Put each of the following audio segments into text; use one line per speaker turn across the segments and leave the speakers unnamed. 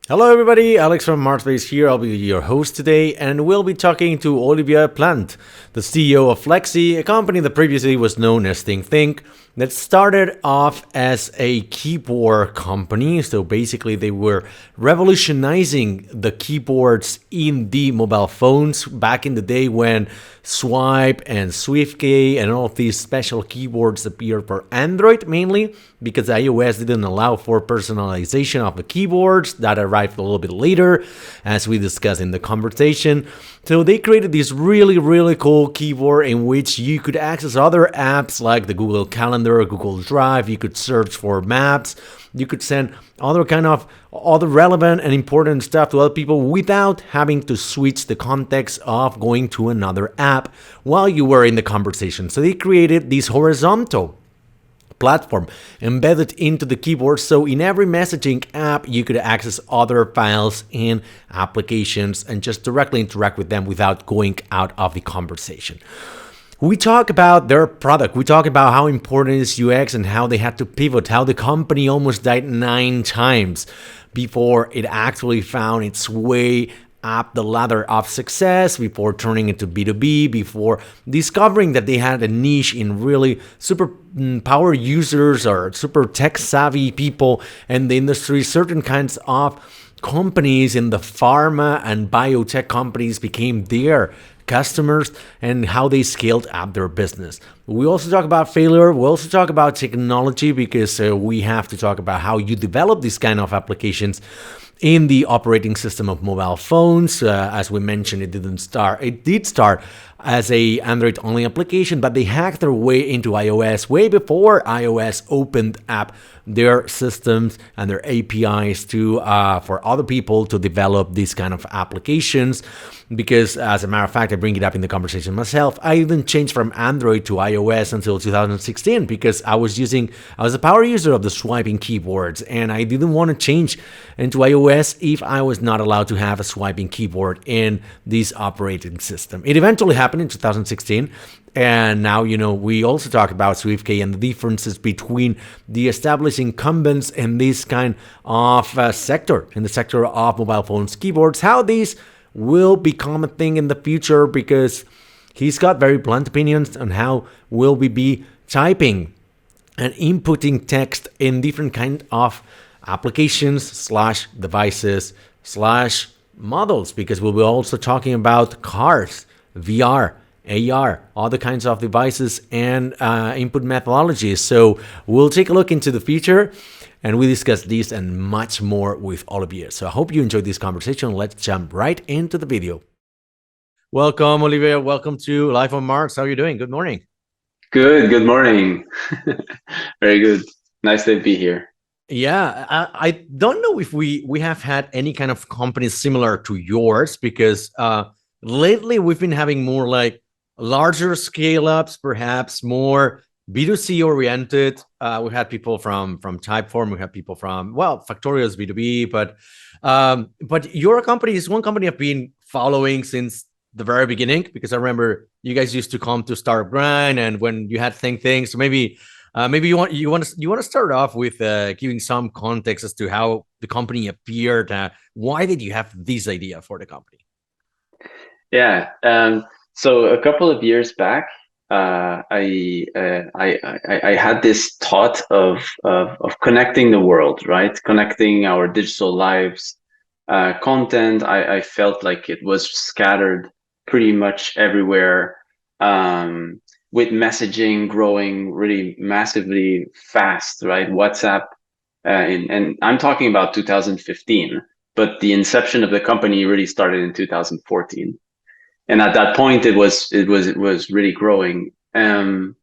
Hello everybody, Alex from MarsBased here. I'll be your host today, and we'll be talking to Olivier Plante, the CEO of Fleksy, a company that previously was known as ThingThing, that started off as a keyboard company. So basically they were revolutionizing the keyboards in the mobile phones back in the day when Swipe and SwiftKey and all of these special keyboards appeared for Android mainly, because iOS didn't allow for personalization of the keyboards. That arrived a little bit later, as we discussed in the conversation. So they created this really cool keyboard in which you could access other apps like the Google Calendar, Google Drive. You could search for maps. You could send other relevant and important stuff to other people without having to switch the context of going to another app while you were in the conversation. So they created this horizontal platform embedded into the keyboard, so in every messaging app you could access other files and applications and just directly interact with them without going out of the conversation. We talk about their product. We talk about how important is UX and how they had to pivot, how the company almost died 9 times before it actually found its way up the ladder of success, before turning into B2B, before discovering that they had a niche in really super power users or super tech savvy people in the industry. Certain kinds of companies in the pharma and biotech companies became their customers and how they scaled up their business. We also talk about failure. We also talk about technology, because we have to talk about how you develop these kind of applications in the operating system of mobile phones. As we mentioned, it did start as a Android only application, but they hacked their way into iOS way before iOS opened up their systems and their APIs to for other people to develop these kind of applications. Because as a matter of fact, I bring it up in the conversation myself, I didn't change from Android to iOS until 2016, because I was a power user of the swiping keyboards, and I didn't want to change into iOS if I was not allowed to have a swiping keyboard in this operating system. It eventually happened in 2016. And now, we also talk about SwiftKey and the differences between the established incumbents in this kind of sector, in the sector of mobile phones, keyboards, how these will become a thing in the future, because he's got very blunt opinions on how will we be typing and inputting text in different kind of applications / devices / models, because we'll be also talking about cars, VR, AR, other kinds of devices and input methodologies. So we'll take a look into the future, and we discuss this and much more with Olivier. So I hope you enjoyed this conversation. Let's jump right into the video. Welcome, Olivier. Welcome to Life on Mars. How are you doing? Good morning.
Good morning. Very good. Nice to be here.
Yeah, I don't know if we have had any kind of companies similar to yours, because lately we've been having more like larger scale-ups, perhaps more B2C oriented. We had people from Typeform, we had people from, Factorial's B2B, but your company is one company I've been following since the very beginning, because I remember you guys used to come to Startup Grind, and when you had ThingThing. So maybe you want to start off with giving some context as to how the company appeared. Why did you have this idea for the company?
Yeah. So a couple of years back, I had this thought of connecting the world, right? Connecting our digital lives, content. I felt like it was scattered pretty much everywhere, with messaging growing really massively fast, right? WhatsApp, and I'm talking about 2015, but the inception of the company really started in 2014. And at that point, it was really growing. And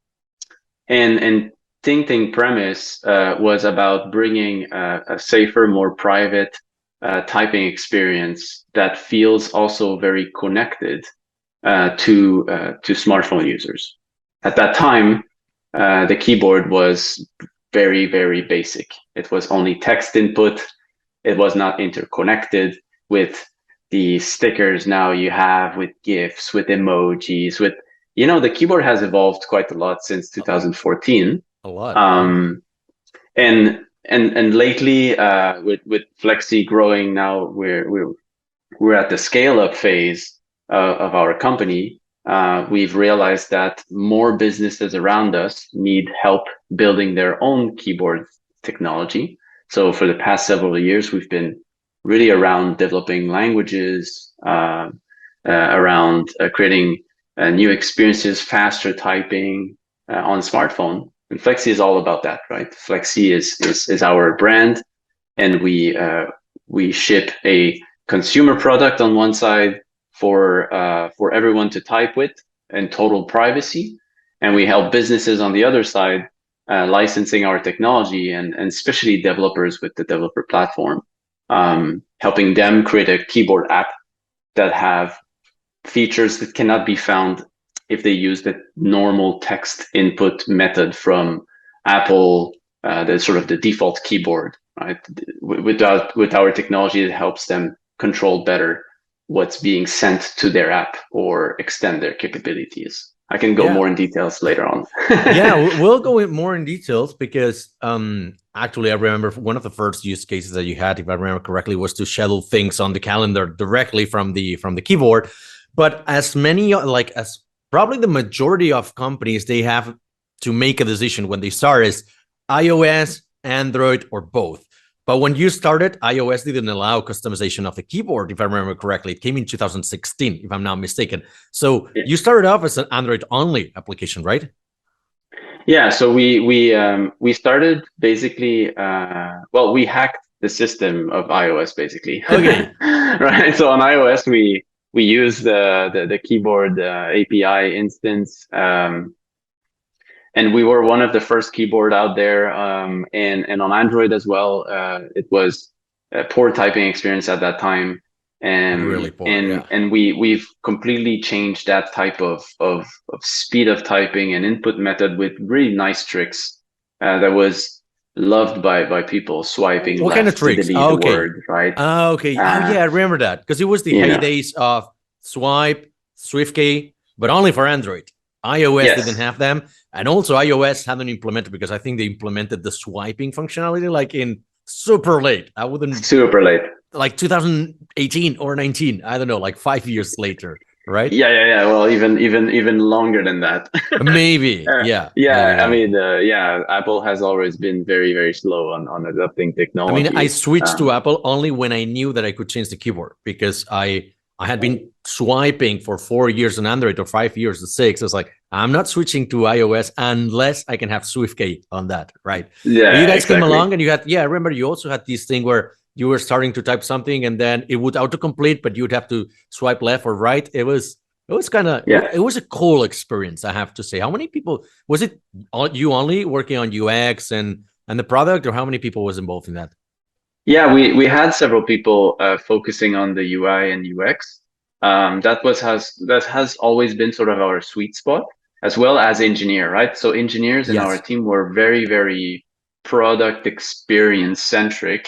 ThingThing premise was about bringing a safer, more private typing experience that feels also very connected to smartphone users. At that time, the keyboard was very basic. It was only text input. It was not interconnected with the stickers now you have, with GIFs, with emojis, with, the keyboard has evolved quite a lot since 2014.
A lot.
And and lately, with Fleksy growing now, we're at the scale up phase of our company. We've realized that more businesses around us need help building their own keyboard technology. So for the past several years, we've been really around developing languages, around creating new experiences, faster typing on smartphone. And Fleksy is all about that, right? Fleksy is our brand, and we ship a consumer product on one side for everyone to type with in total privacy, and we help businesses on the other side, licensing our technology and especially developers with the developer platform, helping them create a keyboard app that have features that cannot be found if they use the normal text input method from Apple, the sort of the default keyboard, right? With our technology, it helps them control better what's being sent to their app or extend their capabilities. I can go more in details later on.
Yeah, we'll go in more in details because actually I remember one of the first use cases that you had, if I remember correctly, was to schedule things on the calendar directly from the keyboard. But as many, like as probably the majority of companies, they have to make a decision when they start is iOS, Android, or both. But when you started, iOS didn't allow customization of the keyboard, if I remember correctly. It came in 2016, if I'm not mistaken. So you started off as an Android-only application, right?
Yeah. So we started basically. Well, we hacked the system of iOS basically.
Okay.
Right. So on iOS, we use the keyboard API instance. And we were one of the first keyboard out there, and on Android as well. It was a poor typing experience at that time, and
really poor, and
we've completely changed that type of speed of typing and input method with really nice tricks that was loved by people. Swiping
what
left
kind of tricks?
to delete the word, right?
Okay. Yeah, I remember that because it was the heydays of swipe, SwiftKey, but only for Android. iOS didn't have them, and also iOS hadn't implemented, because I think they implemented the swiping functionality like in super late.
Super late,
like 2018 or 19. I don't know, like 5 years later, right?
Yeah. Well, even longer than that.
Maybe. Yeah.
I mean, Apple has always been very slow on adopting technology.
I mean, I switched to Apple only when I knew that I could change the keyboard, because I had been swiping for 4 years on Android, or 5 years or 6. I was like, I'm not switching to iOS unless I can have SwiftKey on that, right?
Yeah,
but you guys came along and you had, I remember you also had this thing where you were starting to type something and then it would autocomplete, but you'd have to swipe left or right. It was kind of, it was a cool experience, I have to say. How many people, was it you only working on UX and the product, or how many people was involved in that?
Yeah, we had several people focusing on the UI and UX. That has always been sort of our sweet spot, as well as engineer, right? So engineers in our team were very product experience centric.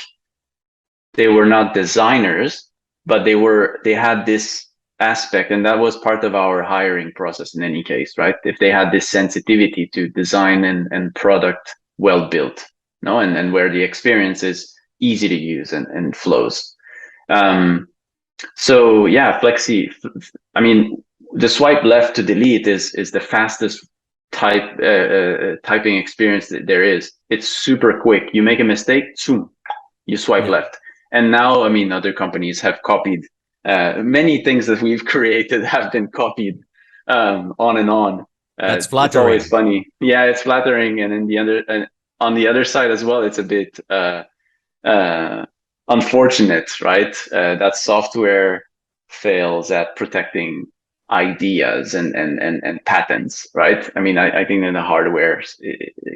They were not designers, but they had this aspect, and that was part of our hiring process in any case, right? If they had this sensitivity to design and product well built, no, and where the experience is easy to use and flows. So yeah, Fleksy, I mean, the swipe left to delete is the fastest typing experience that there is. It's super quick. You make a mistake, you swipe left. And now, I mean, other companies have copied many things that we've created have been copied on and on.
That's flattering.
It's always funny. Yeah, it's flattering, and on the other side as well, it's a bit unfortunate, right? That software fails at protecting ideas and patents, right? I mean, I think in the hardware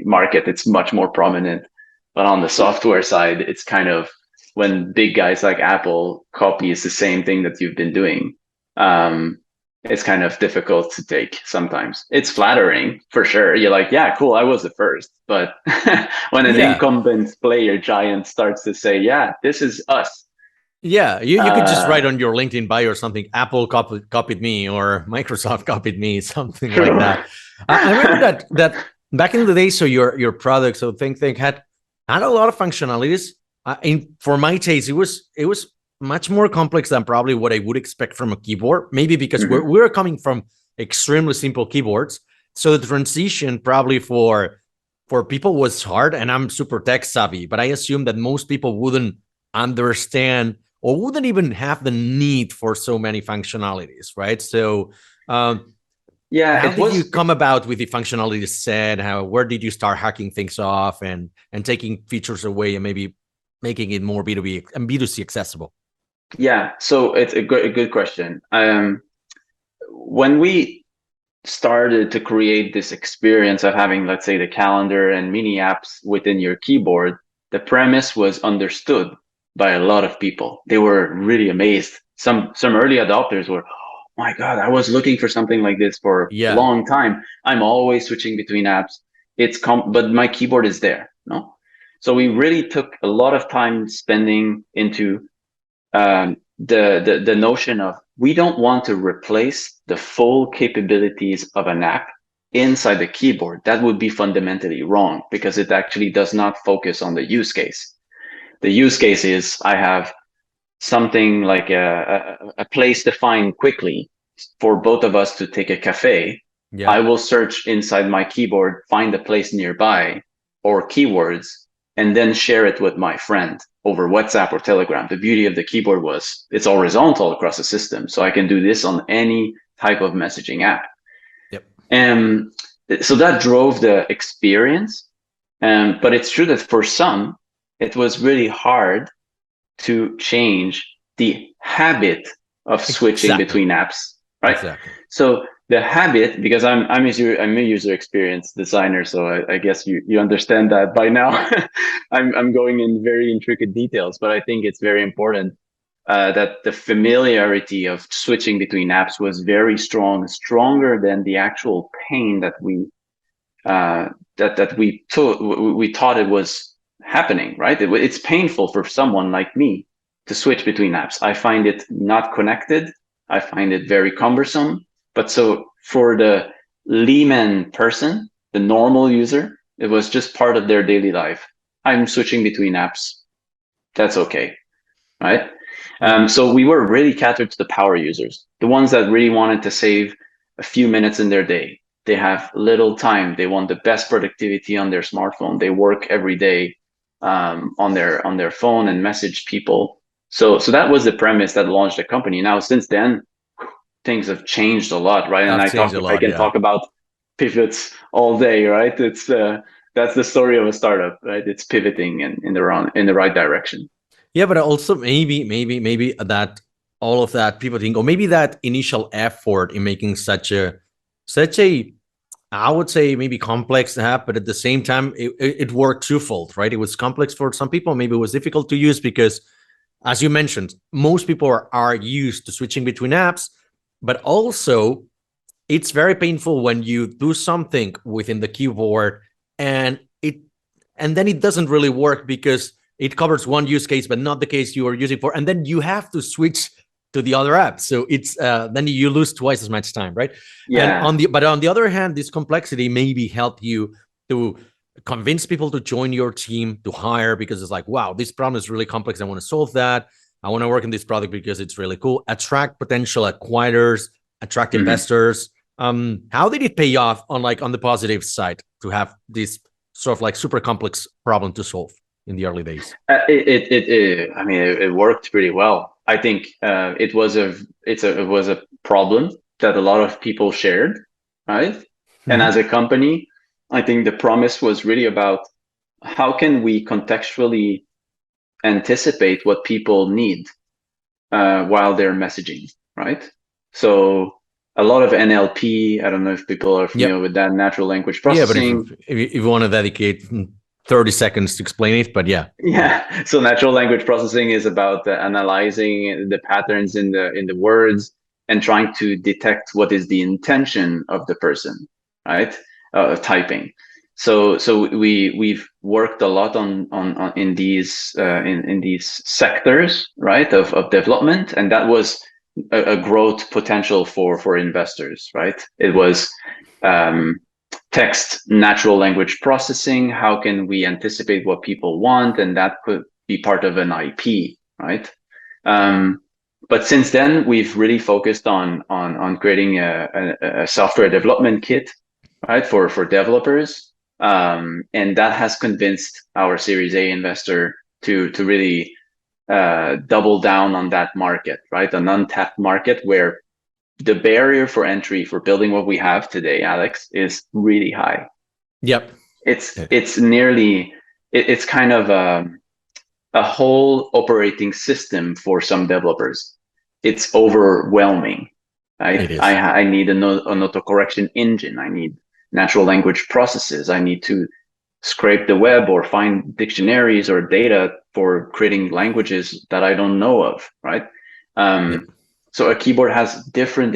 market, it's much more prominent, but on the software side, it's kind of, when big guys like Apple copies the same thing that you've been doing, it's kind of difficult to take sometimes. It's flattering for sure. You're like, yeah, cool, I was the first. But when an incumbent player giant starts to say, yeah, this is us.
Yeah, you could just write on your LinkedIn bio or something, Apple copied me, or Microsoft copied me, something like that. I remember that back in the day, so your product, so ThingThing had had a lot of functionalities. For my taste, it was much more complex than probably what I would expect from a keyboard. Maybe because we're coming from extremely simple keyboards, so the transition probably for people was hard. And I'm super tech savvy, but I assume that most people wouldn't understand or wouldn't even have the need for so many functionalities, right? So
yeah,
how did you come about with the functionality set? Where did you start hacking things off and taking features away and maybe making it more B2B and B2C accessible?
Yeah, so it's a good question. When we started to create this experience of having, let's say, the calendar and mini apps within your keyboard, the premise was understood by a lot of people. They were really amazed. Some early adopters were, oh my God, I was looking for something like this for a long time. I'm always switching between apps. But my keyboard is there, no? So we really took a lot of time spending into the notion of, we don't want to replace the full capabilities of an app inside the keyboard. That would be fundamentally wrong, because it actually does not focus on the use case. The use case is, I have something like a place to find quickly for both of us to take a cafe. Yeah. I will search inside my keyboard, find a place nearby or keywords, and then share it with my friend over WhatsApp or Telegram. The beauty of the keyboard was it's horizontal across the system. So I can do this on any type of messaging app. Yep. And so that drove the experience. But it's true that for some, it was really hard to change the habit of switching between apps, right? Exactly. So the habit, because I'm a user experience designer, so I guess you understand that by now. I'm going in very intricate details, but I think it's very important that the familiarity of switching between apps was very strong, stronger than the actual pain that we thought it was happening, right? It's painful for someone like me to switch between apps. I find it not connected. I find it very cumbersome. But so for the layman person, the normal user, it was just part of their daily life. I'm switching between apps. That's okay, right? So we were really catered to the power users, the ones that really wanted to save a few minutes in their day. They have little time. They want the best productivity on their smartphone. They work every day on their phone and message people. So that was the premise that launched the company. Now, since then, things have changed a lot, right? And I can talk about pivots all day, right? It's that's the story of a startup, right? It's pivoting in the right direction.
Yeah, but also maybe that all of that pivoting, or maybe that initial effort in making such a I would say maybe complex app, but at the same time, it worked twofold, right? It was complex for some people. Maybe it was difficult to use because, as you mentioned, most people are used to switching between apps, but also it's very painful when you do something within the keyboard and then it doesn't really work because it covers one use case, but not the case you are using for, and then you have to switch to the other app. So it's then you lose twice as much time, right? Yeah. And on the other hand, this complexity maybe help you to convince people to join your team, to hire, because it's like, wow, this problem is really complex. I want to solve that. I want to work in this product because it's really cool. Attract potential acquirers, attract investors. How did it pay off on the positive side to have this sort of like super complex problem to solve in the early days?
It worked pretty well. I think it was a problem that a lot of people shared, right? Mm-hmm. And as a company, I think the promise was really about how can we contextually anticipate what people need while they're messaging, right? So a lot of NLP, I don't know if people are familiar with that, natural language processing.
Yeah, but if you want to dedicate 30 seconds to explain it, but yeah.
Yeah. So natural language processing is about analyzing the patterns in the words and trying to detect what is the intention of the person, right? Typing. So we've worked a lot on in these sectors, right, of development, and that was a growth potential for investors, right? It was text natural language processing. How can we anticipate what people want? And that could be part of an IP, right? But since then, we've really focused on creating a software development kit, right, for developers, and that has convinced our Series A investor to really double down on that market, right, an untapped market where the barrier for entry for building what we have today, Àlex, is really high.
Yep.
It's nearly it's kind of a whole operating system for some developers. It's overwhelming, right?
It is.
I need an autocorrection engine. I need natural language processes. I need to scrape the web or find dictionaries or data for creating languages that I don't know of, right? So a keyboard has different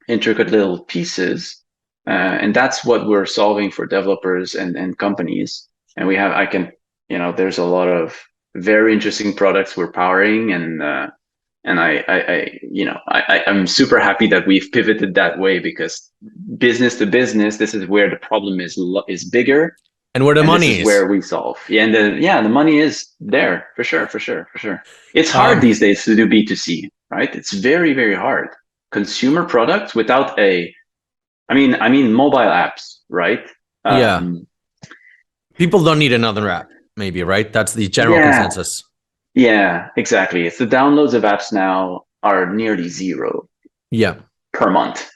intricate little pieces, and that's what we're solving for developers and companies. And there's a lot of very interesting products we're powering, and I'm super happy that we've pivoted that way, because business to business, this is where the problem is bigger,
and where the money is.
Where we solve. Yeah, and the money is there for sure. It's hard these days to do B2C, right? It's very, very hard. Consumer products without mobile apps, right?
People don't need another app, maybe, right? That's the general consensus.
Yeah, exactly. It's the downloads of apps now are nearly zero.
Yeah.
Per month.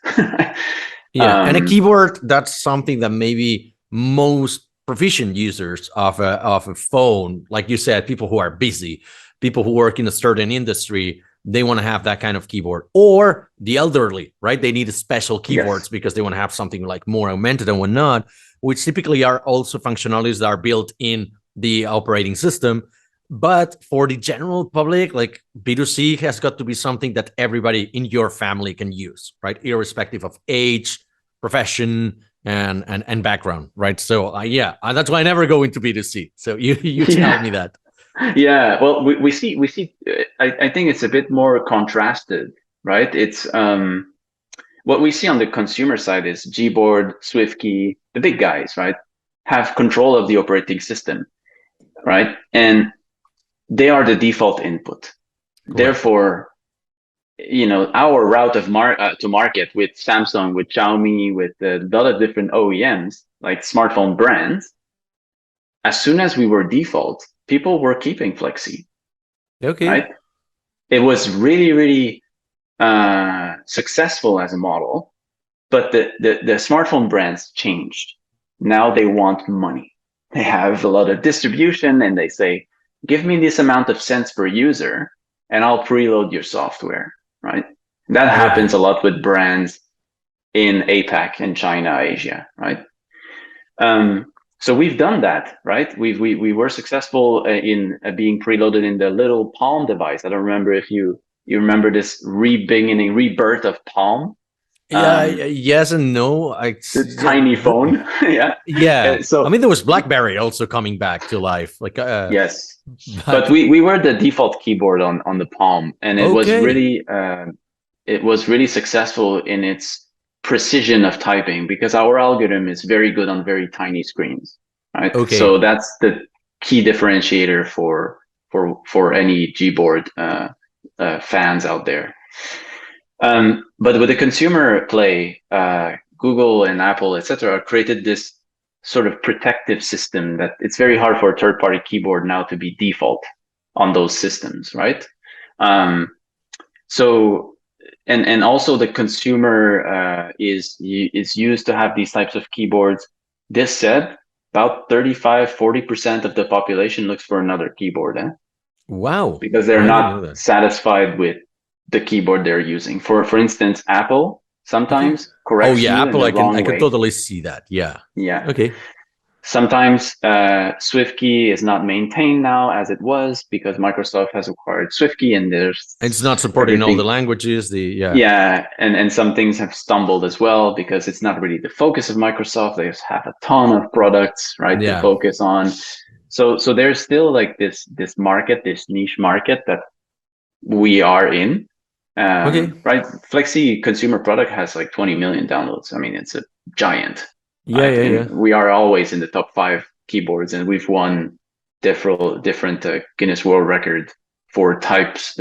And a keyboard, that's something that maybe most proficient users of a phone, like you said, people who are busy, people who work in a certain industry, they want to have that kind of keyboard. Or the elderly, right? They need special keyboards because they want to have something like more augmented and whatnot, which typically are also functionalities that are built in the operating system. But for the general public, like B2C has got to be something that everybody in your family can use, right? Irrespective of age, profession, and background, right? So that's why I never go into B2C. So you tell me that.
Yeah, well, we see. I think it's a bit more contrasted, right? It's what we see on the consumer side is Gboard, SwiftKey, the big guys, right, have control of the operating system, right, and they are the default input. Correct. Therefore, our route of to market with Samsung, with Xiaomi, with a lot of different OEMs, like smartphone brands, as soon as we were default, people were keeping Fleksy.
Okay.
Right? It was really, really successful as a model, but the smartphone brands changed. Now they want money. They have a lot of distribution, and they say, give me this amount of cents per user, and I'll preload your software, right? That happens a lot with brands in APAC and China, Asia, right? So we've done that, right? We were successful in being preloaded in the little Palm device. I don't remember if you remember this rebirth of Palm.
Yes and no.
Tiny phone.
Yeah. So there was BlackBerry also coming back to life. Like
yes, but we were the default keyboard on the Palm, and it was really successful in its precision of typing, because our algorithm is very good on very tiny screens, right? Okay. So that's the key differentiator for any Gboard fans out there. But with the consumer play, Google and Apple, etc., created this sort of protective system that it's very hard for a third-party keyboard now to be default on those systems, right? And also the consumer is used to have these types of keyboards. This said, about 35-40% of the population looks for another keyboard.
Wow!
Because they're not satisfied with the keyboard they're using. For instance, Apple sometimes corrects you
Apple,
in the wrong way.
I can totally see that. Yeah.
Okay. Sometimes SwiftKey is not maintained now as it was, because Microsoft has acquired SwiftKey, and
it's not supporting all the languages.
And some things have stumbled as well, because it's not really the focus of Microsoft. They just have a ton of products, right, to focus on. So there's still like this market, this niche market that we are in. Right? Fleksy consumer product has like 20 million downloads. I mean, it's a giant.
Yeah,
right?
yeah,
And
yeah.
we are always in the top 5 keyboards, and we've won different Guinness World Record for types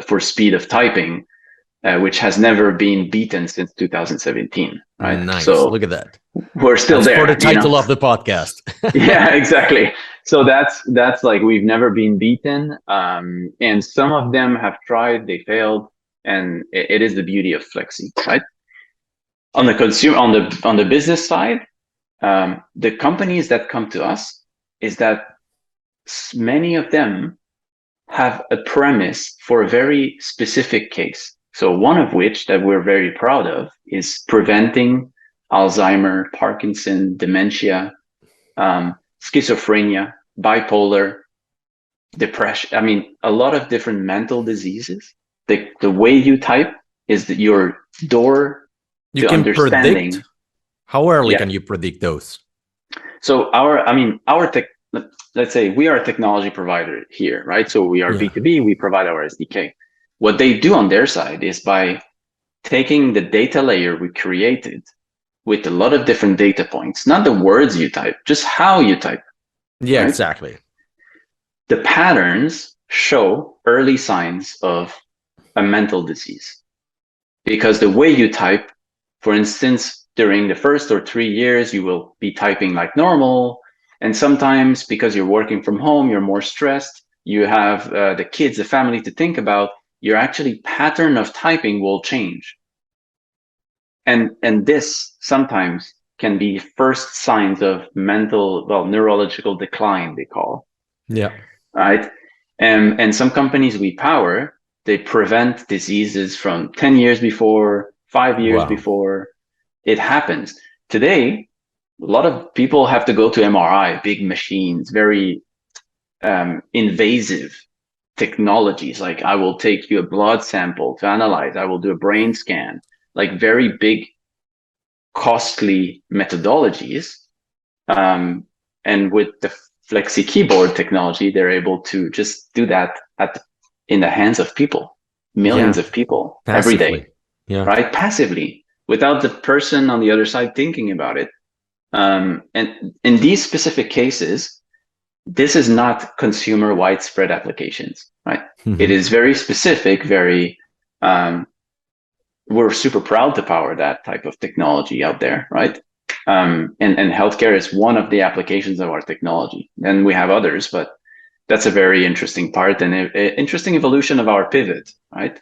for speed of typing, which has never been beaten since 2017, right?
Nice.
So
Look at that.
we're still
That's for the
there, you know?
title of the podcast.
Yeah, exactly. So that's like we've never been beaten. And some of them have tried, they failed, and it is the beauty of Fleksy, right? On the consumer, on the business side, the companies that come to us is that many of them have a premise for a very specific case. So one of which that we're very proud of is preventing Alzheimer, Parkinson, dementia, schizophrenia, bipolar, depression. I mean, a lot of different mental diseases. The way you type is that your door
You
to
can predict.
understanding.
How early
Yeah.
can you predict those?
So our tech, let's say we are a technology provider here, right? So we are
Yeah.
B2B, we provide our SDK. What they do on their side is by taking the data layer we created with a lot of different data points, not the words you type, just how you type,
Yeah,
right?
exactly.
The patterns show early signs of a mental disease because the way you type, for instance, during the first or 3 years, you will be typing like normal. And sometimes because you're working from home, you're more stressed. You have the kids, the family to think about. Your actually pattern of typing will change. And this sometimes can be first signs of neurological decline, they call,
Yeah.
right? And some companies we power, they prevent diseases from 10 years before, 5 years
Wow.
before it happens. Today, a lot of people have to go to MRI, big machines, very invasive technologies. Like I will take you a blood sample to analyze, I will do a brain scan, like very big, costly methodologies. And with the Fleksy keyboard technology, they're able to just do that in the hands of people, millions
Yeah.
of people every day,
Passively. Yeah.
right? Passively, without the person on the other side thinking about it. And in these specific cases, this is not consumer widespread applications, right? It
Mhm.
is very specific, very, we're super proud to power that type of technology out there, right? And healthcare is one of the applications of our technology. And we have others, but that's a very interesting part and interesting evolution of our pivot, right?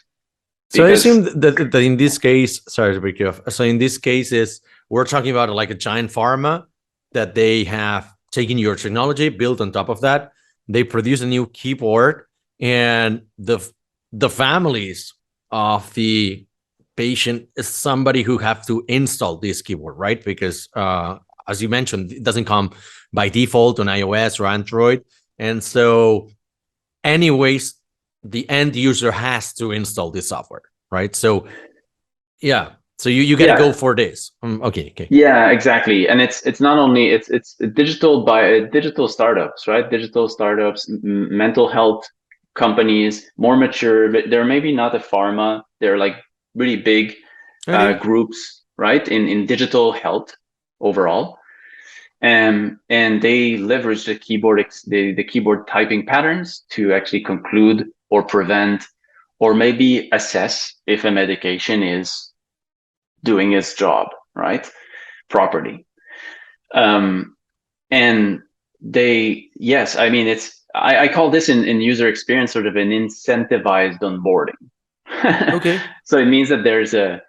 So I assume
Because
that in this case, sorry to break you off. So in this case, is we're talking about like a giant pharma that they have taken your technology, built on top of that. They produce a new keyboard, and the families of the patient is somebody who have to install this keyboard, right? Because as you mentioned, it doesn't come by default on iOS or Android, and so anyways, the end user has to install this software, right? So yeah, so you got to go
yeah,
for this. Okay.
yeah, exactly. And it's not only it's digital startups, right? Digital startups, mental health companies, more mature, but they're maybe not a pharma. They're like really big
Okay.
groups, right? In digital health overall. And they leverage the keyboard typing patterns to actually conclude or prevent or maybe assess if a medication is doing its job, right? Properly. Um, and yes, I mean, I call this in user experience sort of an incentivized onboarding.
Okay.
So it means that there's an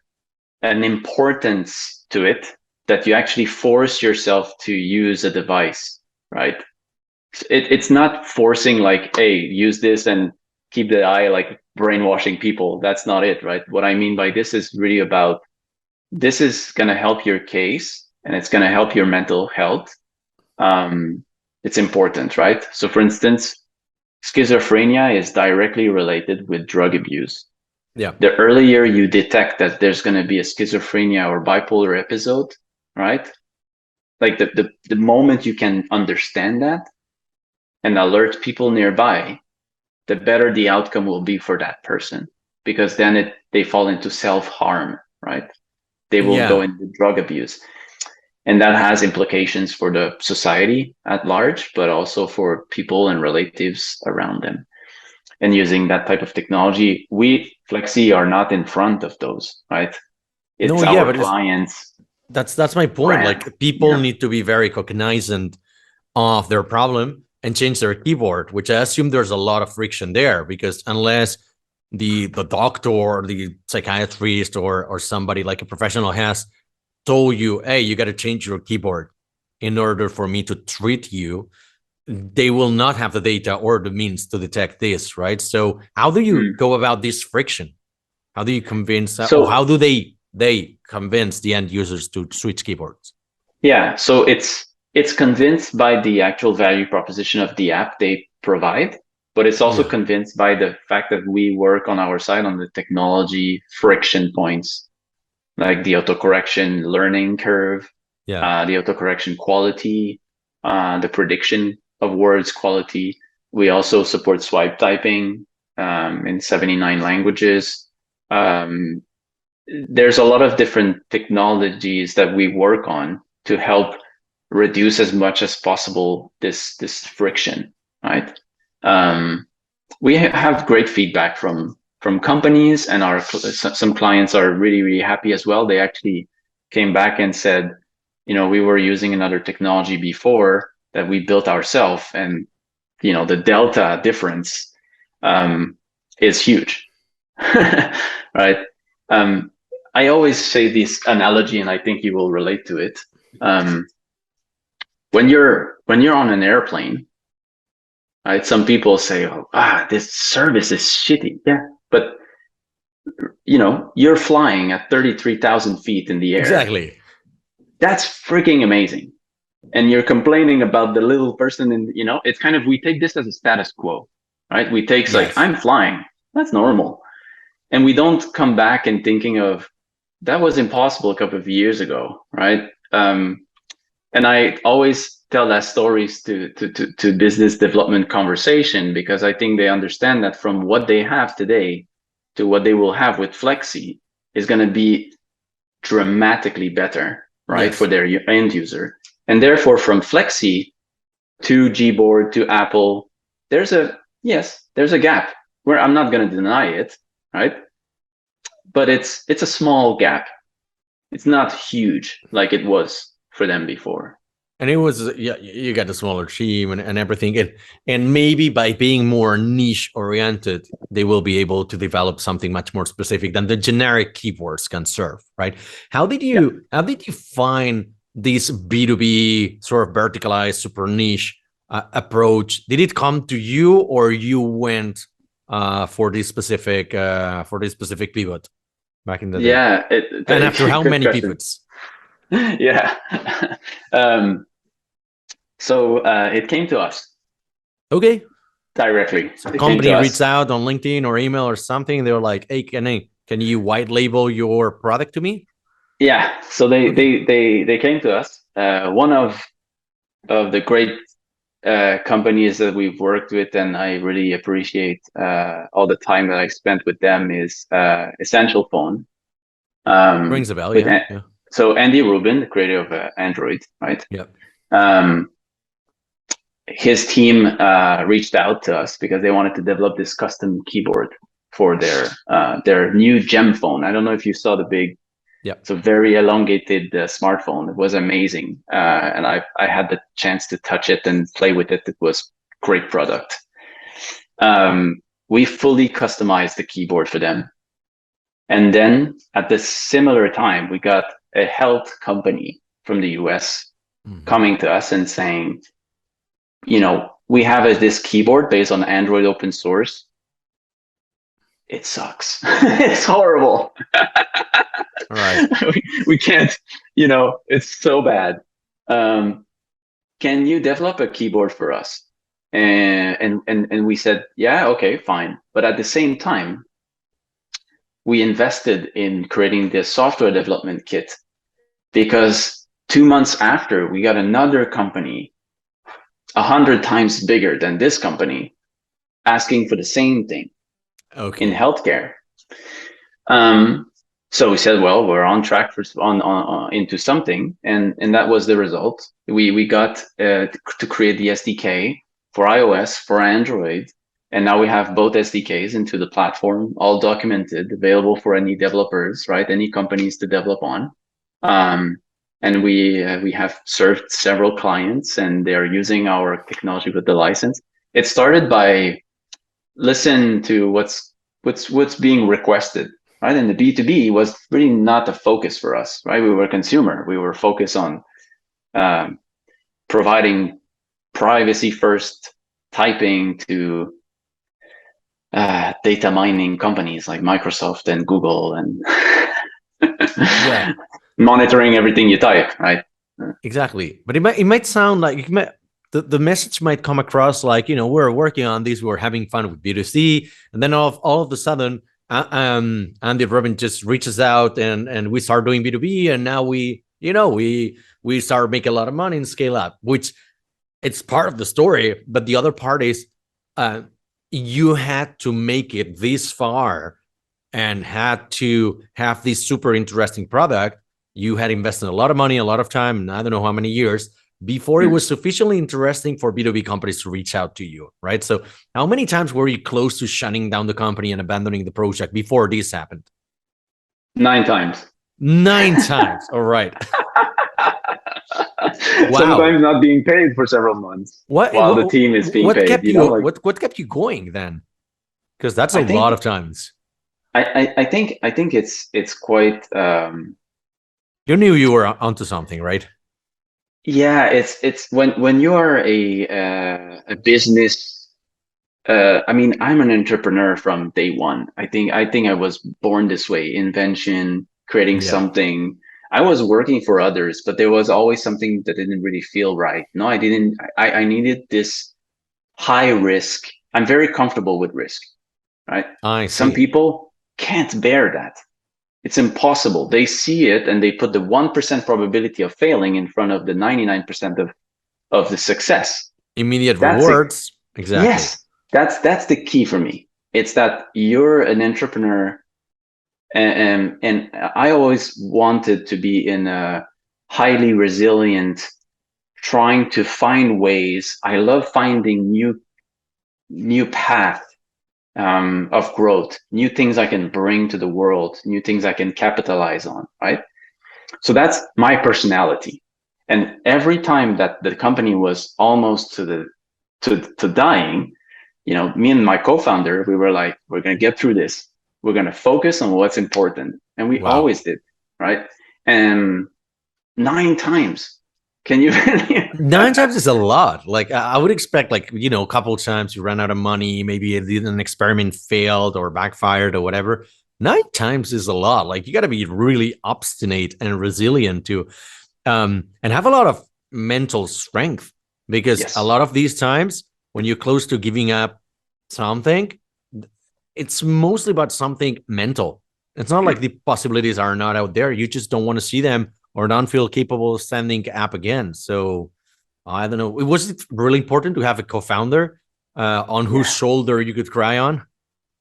importance to it that you actually force yourself to use a device, right? It's not forcing like, hey, use this and keep the eye, like brainwashing people. That's not it, right? What I mean by this is really about this is going to help your case and it's going to help your mental health. It's important, right? So for instance, schizophrenia is directly related with drug abuse.
Yeah.
The earlier you detect that there's going to be a schizophrenia or bipolar episode, right? Like the moment you can understand that and alert people nearby, the better the outcome will be for that person. Because then they fall into self-harm, right? They will go
Yeah.
into drug abuse. And that has implications for the society at large, but also for people and relatives around them. And using that type of technology, we Fleksy are not in front of those, right? It's
No, yeah,
our
but
clients'
that's my point.
brand.
Like people
Yeah.
need to be very cognizant of their problem and change their keyboard, which I assume there's a lot of friction there, because unless the doctor or the psychiatrist or somebody like a professional has told you, hey, you got to change your keyboard in order for me to treat you, they will not have the data or the means to detect this, right? So how do you go about this friction? How do you convince, or how do they convince the end users to switch keyboards?
Yeah, so it's convinced by the actual value proposition of the app they provide, but it's also
Yeah.
convinced by the fact that we work on our side on the technology friction points, like the autocorrection learning curve,
Yeah.
the autocorrection quality, the prediction of words quality. We also support swipe typing in 79 languages. There's a lot of different technologies that we work on to help reduce as much as possible this friction, right? We have great feedback from companies, and our some clients are really happy as well. They actually came back and said, we were using another technology before that we built ourselves, and the delta difference is huge, right? I always say this analogy, and I think you will relate to it. When you're on an airplane, right? Some people say, "Oh, this service is shitty." Yeah, but you're flying at 33,000 feet in the air.
Exactly.
That's freaking amazing. And you're complaining about the little person, and it's kind of, we take this as a status quo, right? We take like,
Yes.
I'm flying. That's normal. And we don't come back and thinking of that was impossible a couple of years ago, right? And I always tell that stories to business development conversation, because I think they understand that from what they have today to what they will have with Fleksy is going to be dramatically better, right, for
Yes.
their end user. And therefore, from Fleksy to Gboard to Apple, there's a gap where I'm not going to deny it, right? But it's a small gap. It's not huge like it was for them before.
And it was, yeah, you got a smaller team and everything. And maybe by being more niche oriented, they will be able to develop something much more specific than the generic keyboards can serve, right? How did you find this B2B sort of verticalized, super niche approach? Did it come to you, or you went for this specific pivot back in the day?
Yeah,
And after how
good
many
question.
pivots?
Yeah. So it came to us
Okay.
directly.
So
It came
company
to
reached
us.
out on LinkedIn or email or something. They were like, "Hey, can you white label your product to me?"
Yeah. So they
Okay.
they came to us. One of the great companies that we've worked with, and I really appreciate all the time that I spent with them, is Essential Phone.
Rings a bell,
With
yeah. Yeah.
So Andy Rubin, the creator of Android, right?
Yeah.
Um, his team reached out to us because they wanted to develop this custom keyboard for their new gem phone. I don't know if you saw the big,
Yeah.
it's a very elongated smartphone. It was amazing, and I had the chance to touch it and play with it. It was great product. We fully customized the keyboard for them, and then at the similar time, we got a health company from the US coming to us and saying, we have this keyboard based on Android open source. It sucks. It's horrible.
All right.
we can't, it's so bad. Can you develop a keyboard for us? And we said, yeah, okay, fine. But at the same time, we invested in creating this software development kit, because 2 months after, we got another company 100 times bigger than this company asking for the same thing in
Okay.
healthcare. Um, So we said, well, we're on track for into something, and that was the result. We got to create the SDK for iOS, for Android, and now we have both SDKs into the platform, all documented, available for any developers, right? Any companies to develop on. And we have served several clients, and they're using our technology with the license. It started by listen to what's being requested, right? And the B2B was really not a focus for us, right? We were consumer. We were focused on providing privacy first typing to data mining companies like Microsoft and Google and
Yeah,
monitoring everything you type, right?
exactly. But it might sound like the message might come across like, we're working on this, we're having fun with B2C, and then all of a sudden, Andy Rubin just reaches out and we start doing B2B, and now we start making a lot of money and scale up, which it's part of the story. But the other part is you had to make it this far and had to have this super interesting product. You had invested a lot of money, a lot of time, and I don't know how many years before it was sufficiently interesting for B2B companies to reach out to you, right? So how many times were you close to shutting down the company and abandoning the project before this happened?
9 times.
9 times. All right.
Wow. Sometimes not being paid for several months while the team is being paid.
What kept you going then? Because that's a lot of times.
I think it's quite.
You knew you were onto something, right?
Yeah, it's when you are a business. I mean, I'm an entrepreneur from day one. I think I was born this way. Invention, creating something. I was working for others, but there was always something that didn't really feel right. No, I didn't. I needed this high risk. I'm very comfortable with risk, right? Some people can't bear that. It's impossible. They see it and they put the 1% probability of failing in front of the 99% of the success.
Immediate rewards. Exactly.
Yes, that's the key for me. It's that you're an entrepreneur, and I always wanted to be in a highly resilient, trying to find ways. I love finding new path of growth, new things I can bring to the world, new things I can capitalize on, right? So that's my personality. And every time that the company was almost to dying, me and my co-founder, we were like, we're going to get through this. We're going to focus on what's important. And we always did, right? And 9 times. Can you?
9 times is a lot. Like I would expect, like, a couple of times you ran out of money, maybe an experiment failed or backfired or whatever. 9 times is a lot. Like you got to be really obstinate and resilient to, and have a lot of mental strength, because a lot of these times when you're close to giving up something, it's mostly about something mental. It's not like the possibilities are not out there. You just don't want to see them or don't feel capable of standing up again. So I don't know. Was it really important to have a co-founder on whose shoulder you could cry on?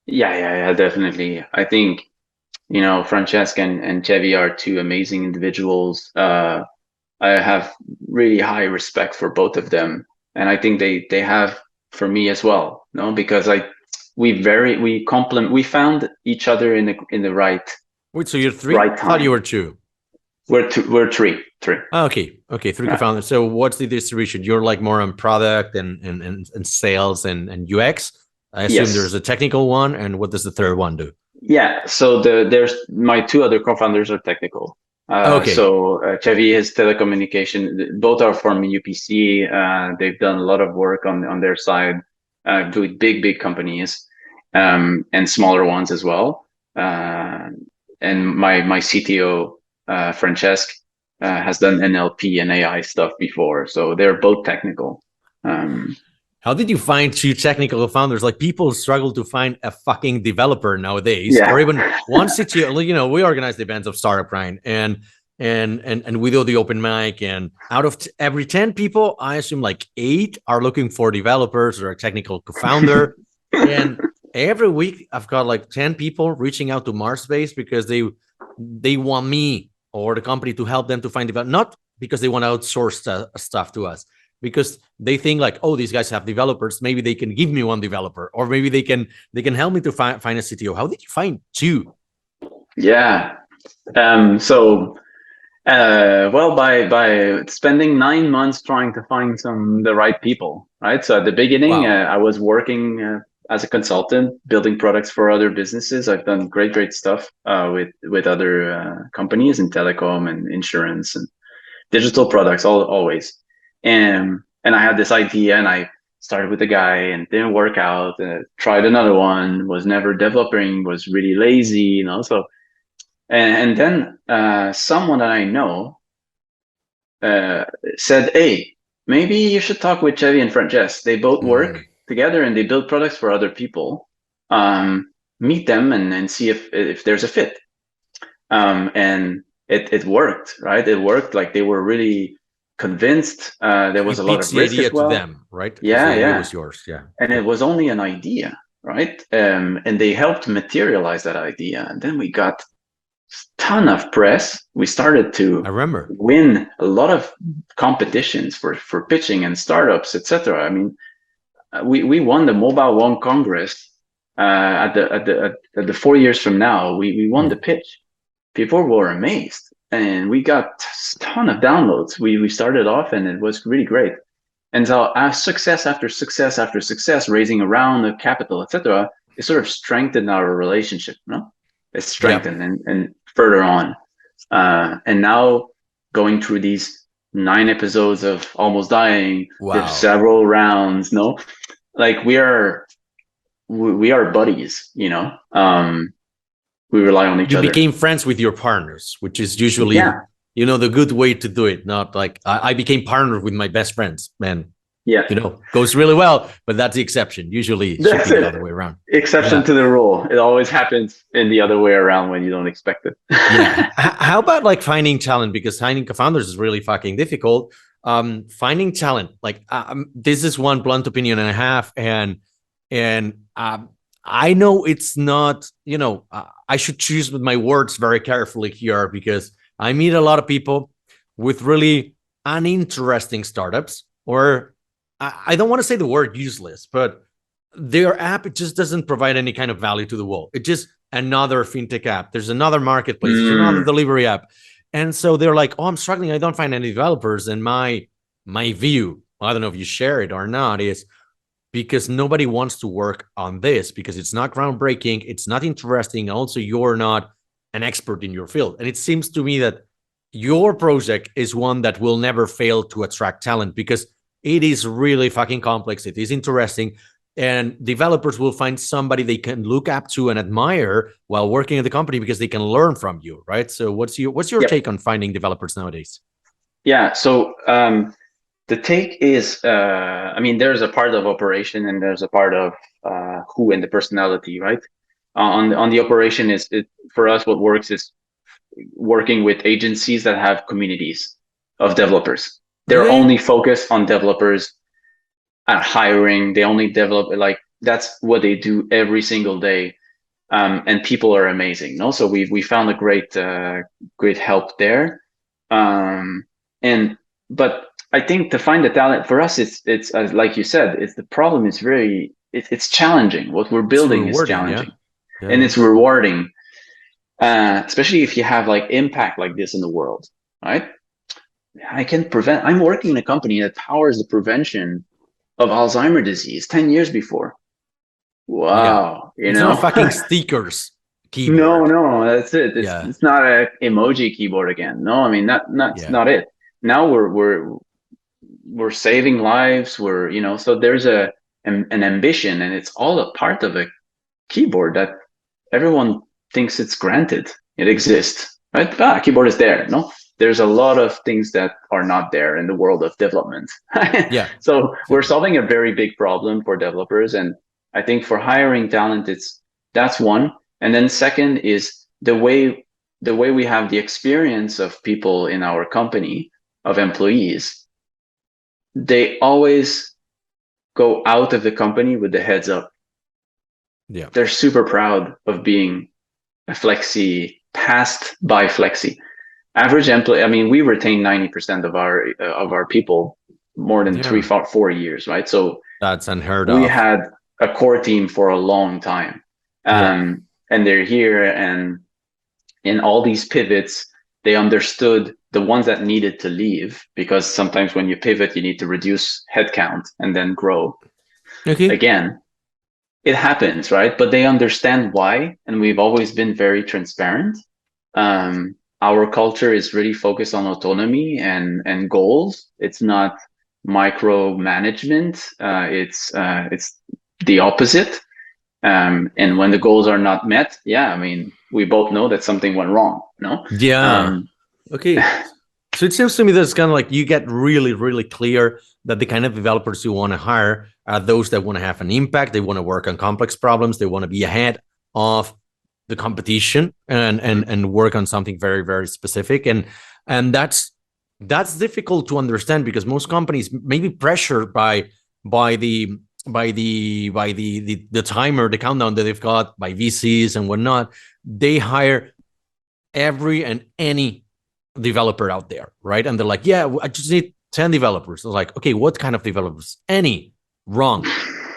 Yeah, definitely. I think, Francesc and Chevy are 2 amazing individuals. I have really high respect for both of them. And I think they have for me as well, because we complement, we found each other in the right.
Wait, so you're 3?
Right time.
I thought you were 2.
We're three.
Okay, 3 co-founders. So what's the distribution? You're like more on product and sales and UX. I assume there's a technical one, and what does the third one do?
Yeah, so there's my 2 other co-founders are technical. So Chevy is telecommunication. Both are from UPC. They've done a lot of work on their side, with big companies, and smaller ones as well. And my CTO, Francesc, has done NLP and AI stuff before, so they're both technical.
How did you find 2 technical founders? Like, people struggle to find a fucking developer nowadays, or even one CTO. We organize the events of Startup Grind, and we do the open mic, and out of every 10 people, I assume like 8 are looking for developers or a technical co-founder. And every week I've got like 10 people reaching out to MarsBased because they they want me or the company to help them to find development, not because they want to outsource stuff to us, because they think like, oh, these guys have developers, maybe they can give me one developer, or maybe they can help me to find a CTO. How did you find two?
Yeah. Well, by spending 9 months trying to find the right people, right? So at the beginning,
Wow.
I was working as a consultant, building products for other businesses. I've done great stuff with other companies in telecom and insurance and digital products, always. And I had this idea, and I started with a guy, and it didn't work out. And I tried another one, was never developing, was really lazy, So and then someone that I know said, "Hey, maybe you should talk with Chevy and Frances. They both work together and they build products for other people. Meet them and see if there's a fit." And it worked, right? It worked. Like they were really convinced. There was a lot of risk as well.
To them, right?
Yeah,
the idea
yeah.
was yours, yeah.
And it was only an idea, right? And they helped materialize that idea, and then we got ton of press. We started to
I remember
win a lot of competitions for pitching and startups, etc. I mean, we won the Mobile One Congress at the 4 years from now. We won the pitch. People were amazed, and we got a ton of downloads. We started off, and it was really great. And so, as success after success after success, raising a round of capital, etc., it sort of strengthened our relationship. It strengthened, and further on, and now going through these 9 episodes of Almost Dying, there's several rounds. Like we are buddies. We rely on each other.
You became friends with your partners, which is usually, the good way to do it. Not like I became partnered with my best friends, man.
Yeah.
Goes really well, but that's the exception. Usually it should be the other way around.
Exception to the rule. It always happens in the other way around when you don't expect it.
Yeah. How about like finding talent? Because finding co-founders is really fucking difficult. Finding talent, like this is one blunt opinion and a half. And I know it's not, I should choose my words very carefully here, because I meet a lot of people with really uninteresting startups, or I don't want to say the word useless, but their app, it just doesn't provide any kind of value to the world. It's just another fintech app. There's another marketplace, there's another delivery app. And so they're like, oh, I'm struggling. I don't find any developers. And my view, I don't know if you share it or not, is because nobody wants to work on this because it's not groundbreaking. It's not interesting. Also, you're not an expert in your field. And it seems to me that your project is one that will never fail to attract talent, because it is really fucking complex. It is interesting. And developers will find somebody they can look up to and admire while working at the company, because they can learn from you, right? So what's your take on finding developers nowadays?
Yeah. So the take is, there's a part of operation and there's a part of who and the personality, right? On the operation for us, what works is working with agencies that have communities of developers. They're only focused on developers and hiring. They only develop, like that's what they do every single day. And people are amazing. So we found a great help there. But I think to find the talent for us, it's like you said, the problem is it's challenging. What we're building is challenging, and it's rewarding, especially if you have like impact like this in the world, right? I'm working in a company that powers the prevention of Alzheimer's disease 10 years before. Wow.
It's not fucking stickers keyboard.
No, that's it. It's not an emoji keyboard again. No, I mean, that's not it. Now we're saving lives. So there's an ambition, and it's all a part of a keyboard that everyone thinks it's granted. It exists, right? Keyboard is there. No, there's a lot of things that are not there in the world of development. So we're solving a very big problem for developers, and I think for hiring talent, that's one. And then second is the way we have the experience of people in our company, of employees. They always go out of the company with the heads up. They're super proud of being a Fleksy passed by Fleksy. Average employee, I mean, we retain 90% of our people more than 4 years, right? So
that's unheard
we
of.
had a core team for a long time. And they're here, and in all these pivots, they understood the ones that needed to leave, because sometimes when you pivot, you need to reduce headcount and then grow. Again, it happens, right? But they understand why, and we've always been very transparent. Our culture is really focused on autonomy and goals. It's not micromanagement. It's the opposite. And when the goals are not met, I mean, we both know that something went wrong, no?
Okay. So it seems to me that it's kind of like you get really, really clear that the kind of developers you want to hire are those that want to have an impact. They want to work on complex problems. They want to be ahead of the competition and work on something very, very specific. And that's difficult to understand, because most companies may be pressured by the timer, the countdown that they've got by VCs and whatnot. They hire every and any developer out there, right? And they're like, yeah, I just need 10 developers. I was like, okay, what kind of developers? Any. Wrong.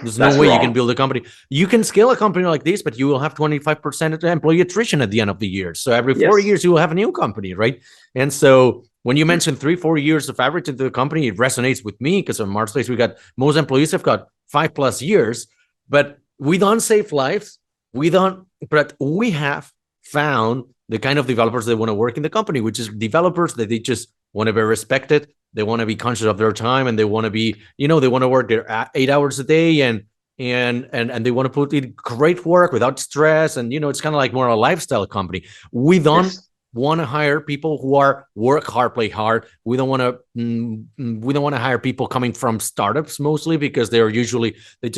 There's no way you can build a company. You can scale a company like this, but you will have 25% employee attrition at the end of the year. So every 4 years, you will have a new company, right? And so when you mentioned 3-4 years of average into the company, it resonates with me, because on MarsBased, we got most employees have got 5+ years, but we don't save lives. But we have found the kind of developers that want to work in the company, which is developers that they just want to be respected. They want to be conscious of their time, and they want to be, they want to work their 8 hours a day, and they want to put in great work without stress. And, it's kind of like more a lifestyle company. We don't want to hire people who are work hard, play hard. We don't want to hire people coming from startups, mostly because they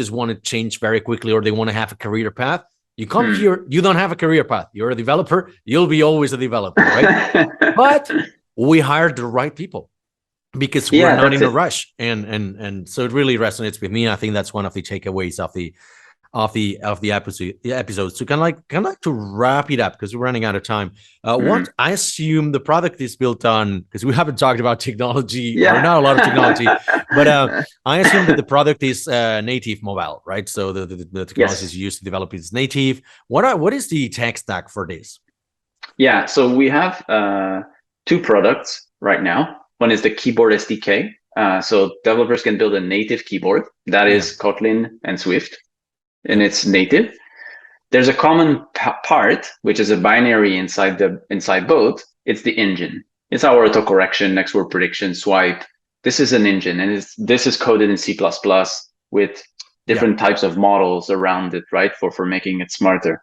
just want to change very quickly, or they want to have a career path. You come here, you don't have a career path. You're a developer. You'll be always a developer, right? But we hired the right people, because we're not in a rush. And so it really resonates with me. I think that's one of the takeaways of the episodes. So kind of like to wrap it up, because we're running out of time. What I assume the product is built on, because we haven't talked about technology, or not a lot of technology, but I assume that the product is native mobile, right? So the technologies used to develop is native. What is the tech stack for this?
Yeah, so we have 2 products right now. One is the keyboard SDK. So developers can build a native keyboard that is Kotlin and Swift, and it's native. There's a common part, which is a binary inside both. It's the engine. It's our autocorrection, next word prediction, swipe. This is an engine, and this is coded in C++ with different types of models around it, right, for making it smarter.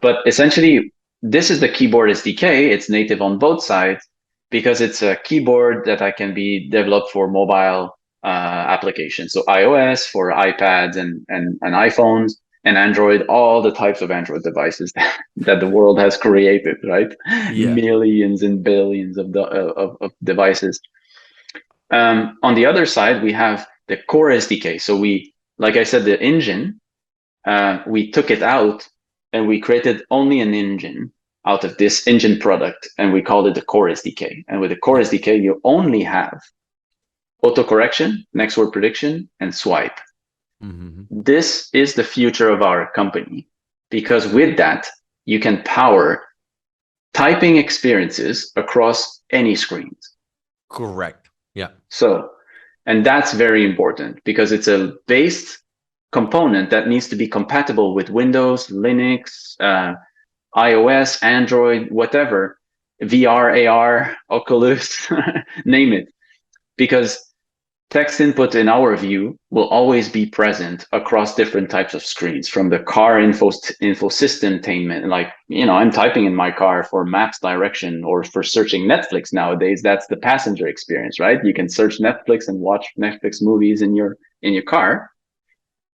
But essentially, this is the keyboard SDK. It's native on both sides, because it's a keyboard that can be developed for mobile applications. So iOS for iPads and iPhones, and Android, all the types of Android devices that the world has created, right? Millions and billions of devices. On the other side, we have the core SDK. So like I said, the engine, we took it out and we created only an engine out of this engine product, and we called it the core SDK. And with the core SDK, you only have autocorrection, next word prediction, and swipe. This is the future of our company, because with that, you can power typing experiences across any screens.
Correct. Yeah.
So, and that's very important, because it's a based component that needs to be compatible with Windows, Linux, iOS, Android, whatever, VR, AR, Oculus, name it. Because text input, in our view, will always be present across different types of screens, from the car info systemtainment. Like, I'm typing in my car for maps direction, or for searching Netflix nowadays. That's the passenger experience, right? You can search Netflix and watch Netflix movies in your car.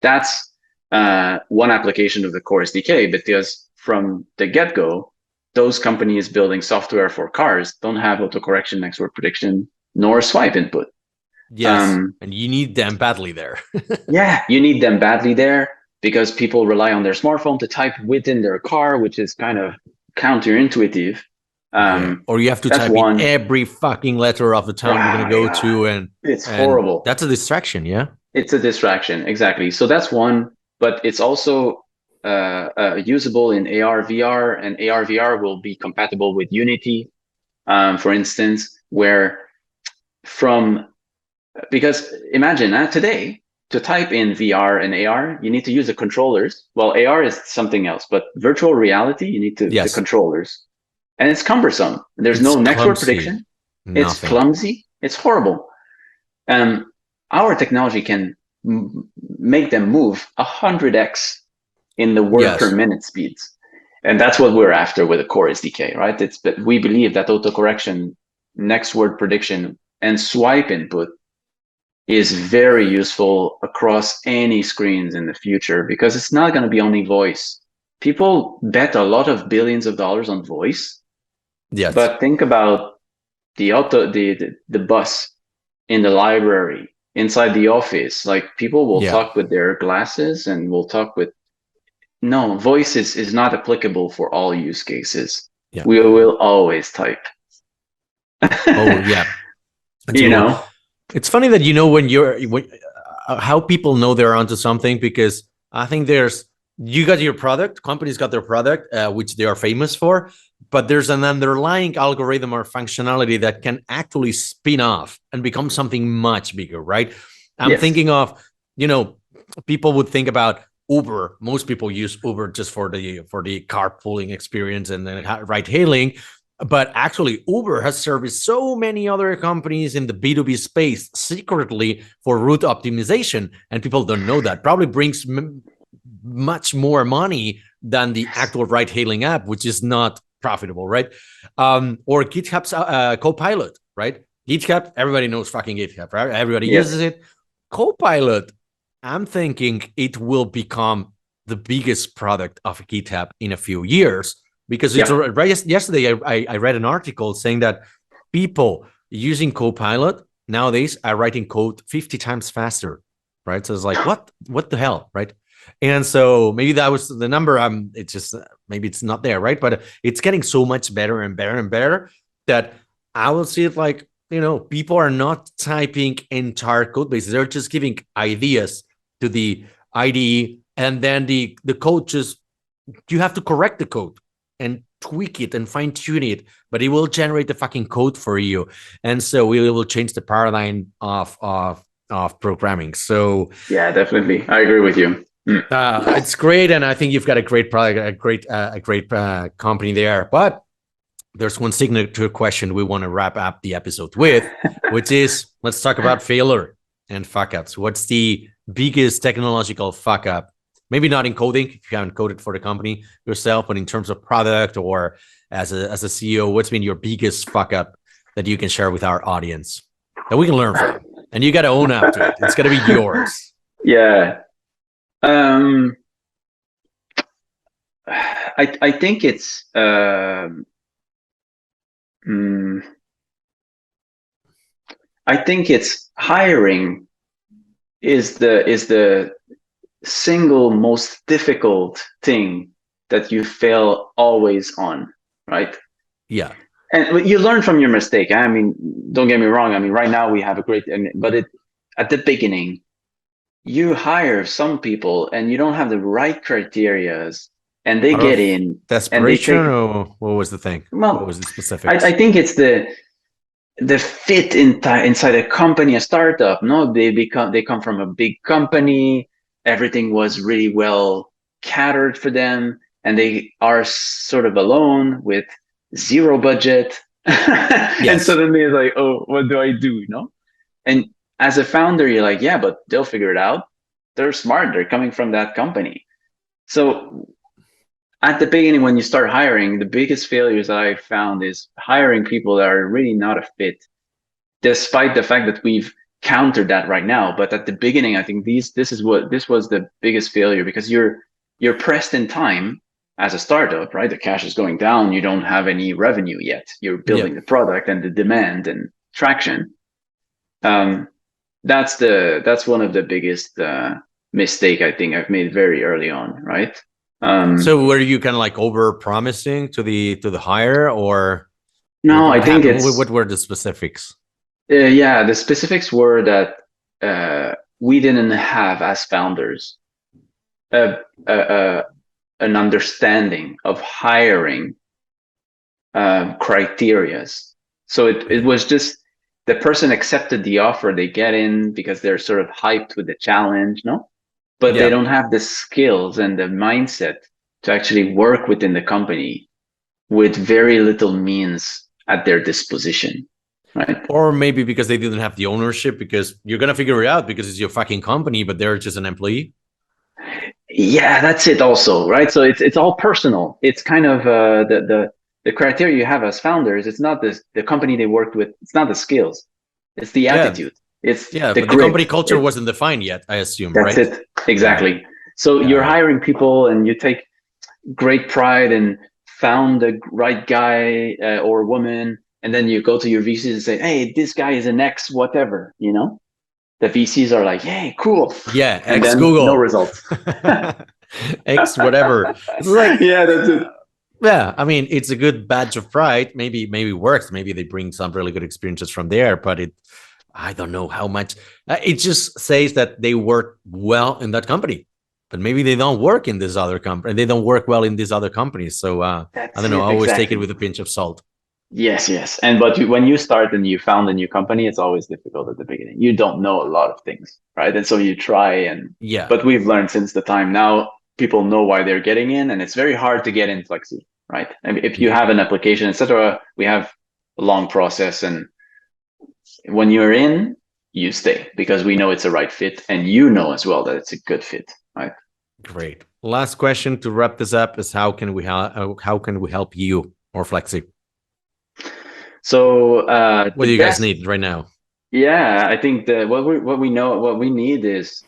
That's one application of the core SDK, because from the get-go, those companies building software for cars don't have autocorrection, next word prediction, nor swipe input.
Yes, and you need them badly there.
Yeah, you need them badly there, because people rely on their smartphone to type within their car, which is kind of counterintuitive.
Or you have to
that's
type
one.
in every fucking letter of the town you're going to go to, and
it's horrible.
That's a distraction. Yeah,
it's a distraction, exactly. So that's one, but it's also usable in AR, VR, and AR, VR will be compatible with Unity, for instance, because imagine today, to type in VR and AR, you need to use the controllers. Well, AR is something else, but virtual reality, you need the controllers. And it's cumbersome. There's no next word prediction. It's clumsy. It's horrible. Our technology can make them move 100x in the word per minute speeds. And that's what we're after with the Core SDK, right? But we believe that autocorrection, next word prediction, and swipe input is very useful across any screens in the future, because it's not going to be only voice. People bet a lot of billions of dollars on voice.
Yes.
But think about the bus, in the library, inside the office. Like, people will talk with their glasses and will talk with. No, voice is not applicable for all use cases. Yeah. We will always type.
Oh yeah. It's funny that how people know they're onto something, because I think you got your product, companies got their product, which they are famous for, but there's an underlying algorithm or functionality that can actually spin off and become something much bigger, right? I'm thinking of, people would think about Uber. Most people use Uber just for the carpooling experience and then ride hailing. But actually, Uber has serviced so many other companies in the B2B space secretly for route optimization, and people don't know that. Probably brings much more money than the actual ride-hailing app, which is not profitable, right? Or GitHub's Copilot, right? GitHub, everybody knows fucking GitHub, right? Everybody uses it. Copilot, I'm thinking it will become the biggest product of GitHub in a few years. Because yesterday I read an article saying that people using Copilot nowadays are writing code 50 times faster, right? So it's like, what the hell, right? And so maybe that was the number. It's just, maybe it's not there, right? But it's getting so much better and better and better that I will see it like, people are not typing entire code bases. They're just giving ideas to the IDE, and then the code you have to correct the code and tweak it and fine tune it, but it will generate the fucking code for you. And so we will change the paradigm of programming. So
yeah, definitely, I agree with you.
It's great, and I think you've got a great product, a great company there. But there's one signature question we want to wrap up the episode with, which is, let's talk about failure and fuck ups. What's the biggest technological fuck up? Maybe not in coding, if you haven't coded for the company yourself, but in terms of product or as a CEO, what's been your biggest fuck up that you can share with our audience that we can learn from? And you got to own up to it. It's got to be yours.
Yeah. I think it's I think it's hiring is the single most difficult thing that you fail always on, right?
Yeah.
And you learn from your mistake. I mean, don't get me wrong. I mean, right now we have a great, but at the beginning, you hire some people and you don't have the right criterias, and they get in.
Desperation, or what was the thing?
Well,
what was the specifics?
I think it's the fit inside a company, a startup. No, they come from a big company. Everything was really well catered for them, and they are sort of alone with zero budget. And suddenly it's like, oh, what do I do? And as a founder, you're like, yeah, but they'll figure it out. They're smart. They're coming from that company. So at the beginning, when you start hiring, the biggest failures that I found is hiring people that are really not a fit, despite the fact that we've countered that right now. But at the beginning, I think this was the biggest failure, because you're pressed in time as a startup, right? The cash is going down. You don't have any revenue yet. You're building the product and the demand and traction. That's one of the biggest mistake I think I've made very early on, right?
So were you kind of like over promising to the hire, or
No, I
what
think
happened?
it's
What were the specifics?
yeah. The specifics were that we didn't have as founders a, a, a an understanding of hiring criterias. So it was just the person accepted the offer, they get in because they're sort of hyped with the challenge, no? But they
Yeah.
don't have the skills and the mindset to actually work within the company with very little means at their disposition, right?
Or maybe because they didn't have the ownership, because you're gonna figure it out because it's your fucking company, but they're just an employee.
Yeah, that's it also, right? So it's all personal. It's kind of the criteria you have as founders. It's not the company they worked with. It's not the skills. It's the
Yeah,
attitude. It's
yeah,
the
but the company
grit.
culture wasn't defined yet, I assume,
That's
right?
it.
Yeah,
Exactly. So
yeah,
you're
yeah.
hiring people and you take great pride in found the right guy or woman, and then you go to your VCs and say, "Hey, this guy is an ex whatever," you know? The VCs are like, "Hey, cool,"
Yeah,
and
ex
then no
Google,
results.
ex whatever. It's like,
Yeah, that's it.
yeah, I mean, it's a good badge of pride. Maybe works. Maybe they bring some really good experiences from there, but I don't know how much. It just says that they work well in that company, but maybe they don't work in this other company. They don't work well in these other companies. So I
That's
don't know. I
it
always take it
exactly.
with a pinch of salt.
Yes, yes. And but when you start and you found a new company, it's always difficult at the beginning. You don't know a lot of things, right? And so you try
Yeah,
but we've learned since the time now people know why they're getting in, and it's very hard to get in Fleksy, right? I mean, if you have an
yeah.
application, etc., we have a long process, and when you're in, you stay because we know it's a right fit, and you know as well that it's a good fit, right?
Great. Last question to wrap this up is how can we help you or Flexi?
So
What
the
do you guys
best
need right now?
Yeah, I think what we need is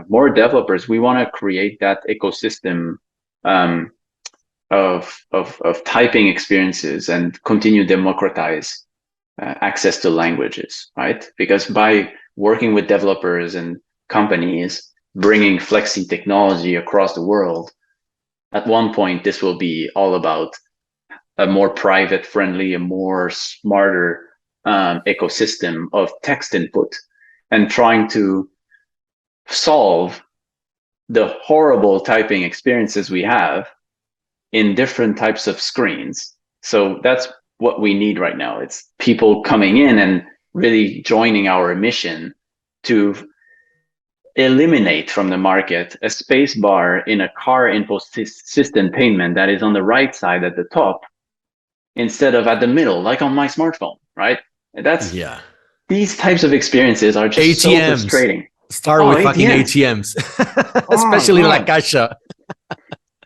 more developers. We want to create that ecosystem um, of typing experiences and continue democratize access to languages, right? Because by working with developers and companies, bringing Flexi technology across the world, at one point this will be all about a more private friendly, a more smarter ecosystem of text input, and trying to solve the horrible typing experiences we have in different types of screens. So that's what we need right now. It's people coming in and really joining our mission to eliminate from the market a space bar in a car input system payment that is on the right side at the top instead of at the middle, like on my smartphone, right? That's
Yeah.
these types of experiences are just so
ATMs.
frustrating.
Start
Oh,
with fucking
ATMs.
ATMs,
Oh
especially La
God,
Caixa.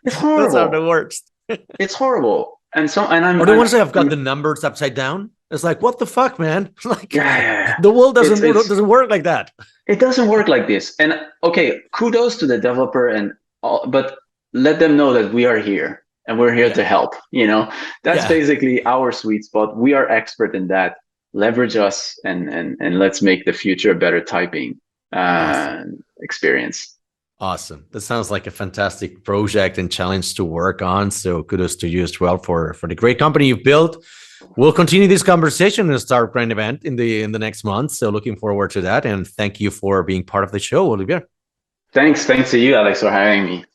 it's
Those are the
horrible.
worst.
It's horrible. And so, and
Or the ones that have got the numbers upside down. It's like, what the fuck, man? Like,
yeah, yeah, yeah.
the world
It's
doesn't work like that.
it doesn't work like this. And okay, kudos to the developer and all, but let them know that we are here and we're here to
Yeah.
help. You know, that's
Yeah.
basically our sweet spot. We are expert in that. Leverage us and let's make the future a better typing
Awesome.
experience.
Awesome. That sounds like a fantastic project and challenge to work on. So kudos to you as well for the great company you've built. We'll continue this conversation in a Star Brand event in the next month. So looking forward to that. And thank you for being part of the show, Olivier.
Thanks to you, Àlex, for having me.